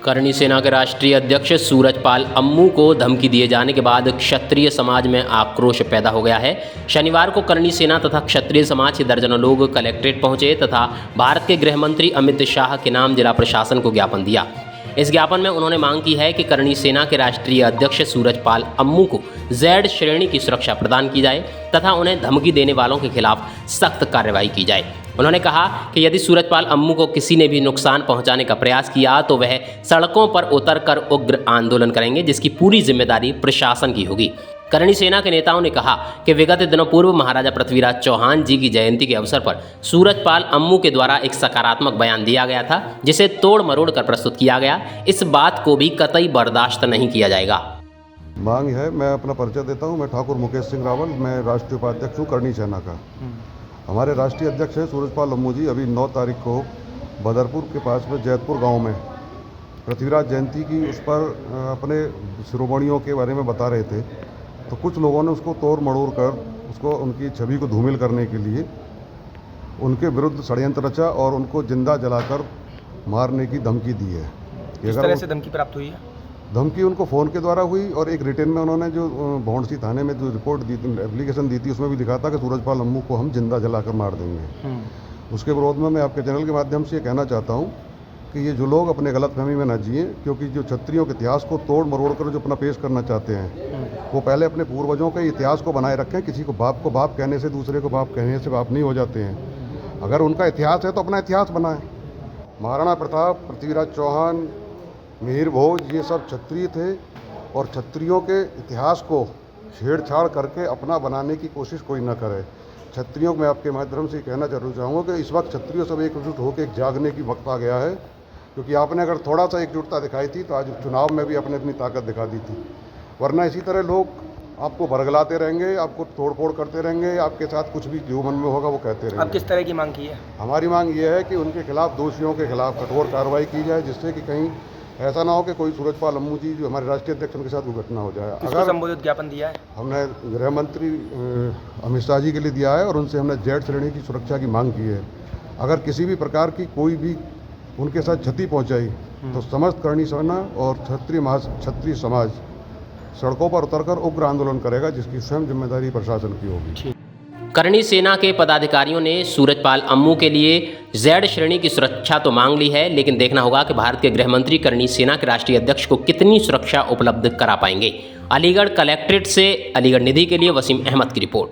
करणी सेना के राष्ट्रीय अध्यक्ष सूरजपाल अम्मू को धमकी दिए जाने के बाद क्षत्रिय समाज में आक्रोश पैदा हो गया है। शनिवार को करणी सेना तथा क्षत्रिय समाज के दर्जनों लोग कलेक्ट्रेट पहुंचे तथा भारत के गृह मंत्री अमित शाह के नाम जिला प्रशासन को ज्ञापन दिया। इस ज्ञापन में उन्होंने मांग की है कि करणी सेना के राष्ट्रीय अध्यक्ष सूरजपाल अम्मू को Z श्रेणी की सुरक्षा प्रदान की जाए तथा उन्हें धमकी देने वालों के खिलाफ सख्त कार्रवाई की जाए। उन्होंने कहा कि यदि सूरजपाल अम्मू को किसी ने भी नुकसान पहुंचाने का प्रयास किया तो वह सड़कों पर उतरकर उग्र आंदोलन करेंगे, जिसकी पूरी जिम्मेदारी प्रशासन की होगी। करणी सेना के नेताओं ने कहा कि विगत दिनों पूर्व महाराजा पृथ्वीराज चौहान जी की जयंती के अवसर पर सूरजपाल अम्मू के द्वारा एक सकारात्मक बयान दिया गया था, जिसे तोड़ मरोड़ कर प्रस्तुत किया गया। इस बात को भी कतई बर्दाश्त नहीं किया जाएगा। मांग है, मैं अपना परिचय देता हूं। मैं ठाकुर मुकेश सिंह रावल, मैं राष्ट्रीय उपाध्यक्ष हूं करणी सेना का। हमारे राष्ट्रीय अध्यक्ष हैं सूरजपाल अम्मू जी। अभी 9 तारीख को बदरपुर के पास में जैतपुर गांव में पृथ्वीराज जयंती की उस पर अपने शिरोमणियों के बारे में बता रहे थे, तो कुछ लोगों ने उसको तोड़ मड़ोड़ कर उसको उनकी छवि को धूमिल करने के लिए उनके विरुद्ध षड्यंत्र रचा और उनको जिंदा जलाकर मारने की धमकी दी है। किस तरह से धमकी प्राप्त हुई है? धमकी उनको फ़ोन के द्वारा हुई और एक रिटेन में उन्होंने जो भौंडसी थाने में जो रिपोर्ट दी थी, एप्लीकेशन दी थी, उसमें भी लिखा था कि सूरजपाल अम्मू को हम जिंदा जलाकर मार देंगे। उसके विरोध में मैं आपके चैनल के माध्यम से ये कहना चाहता हूँ कि ये जो लोग अपने गलतफहमी में न जिए, क्योंकि जो क्षत्रियों के इतिहास को तोड़ मरोड़ कर जो अपना पेश करना चाहते हैं, वो पहले अपने पूर्वजों के इतिहास को बनाए रखें। किसी को बाप कहने से, दूसरे को बाप कहने से बाप नहीं हो जाते हैं। अगर उनका इतिहास है तो अपना इतिहास बनाएं। महाराणा प्रताप, पृथ्वीराज चौहान, मिहिर भोज, ये सब क्षत्रिय थे और क्षत्रियों के इतिहास को छेड़छाड़ करके अपना बनाने की कोशिश कोई न करे। क्षत्रियों को मैं आपके माध्यम से कहना जरूर चाहूँगा कि इस वक्त क्षत्रियों सब एकजुट होकर एक जागने की वक्त आ गया है, क्योंकि आपने अगर थोड़ा सा एकजुटता दिखाई थी तो आज चुनाव में भी आपने अपनी ताकत दिखा दी थी। वरना इसी तरह लोग आपको बरगलाते रहेंगे, आपको तोड़फोड़ करते रहेंगे, आपके साथ कुछ भी जो मन में होगा वो कहते रहेंगे। अब किस तरह की मांग की है? हमारी मांग ये है कि उनके खिलाफ, दोषियों के खिलाफ कठोर कार्रवाई की जाए, जिससे कि कहीं ऐसा ना हो कि कोई सूरजपाल अम्मू जी जो हमारे राष्ट्रीय अध्यक्ष उनके साथ कोई घटना हो जाए। अगर संबोधित ज्ञापन दिया है, हमने गृह मंत्री अमित शाह जी के लिए दिया है और उनसे हमने Z श्रेणी की सुरक्षा की मांग की है। अगर किसी भी प्रकार की कोई भी उनके साथ क्षति पहुंचाई तो समस्त करणी सेना और क्षत्रिय समाज सड़कों पर उतरकर उग्र आंदोलन करेगा, जिसकी स्वयं जिम्मेदारी प्रशासन की होगी। करणी सेना के पदाधिकारियों ने सूरजपाल अम्मू के लिए Z श्रेणी की सुरक्षा तो मांग ली है, लेकिन देखना होगा कि भारत के गृह मंत्री करणी सेना के राष्ट्रीय अध्यक्ष को कितनी सुरक्षा उपलब्ध करा पाएंगे। अलीगढ़ कलेक्ट्रेट से अलीगढ़ निधि के लिए वसीम अहमद की रिपोर्ट।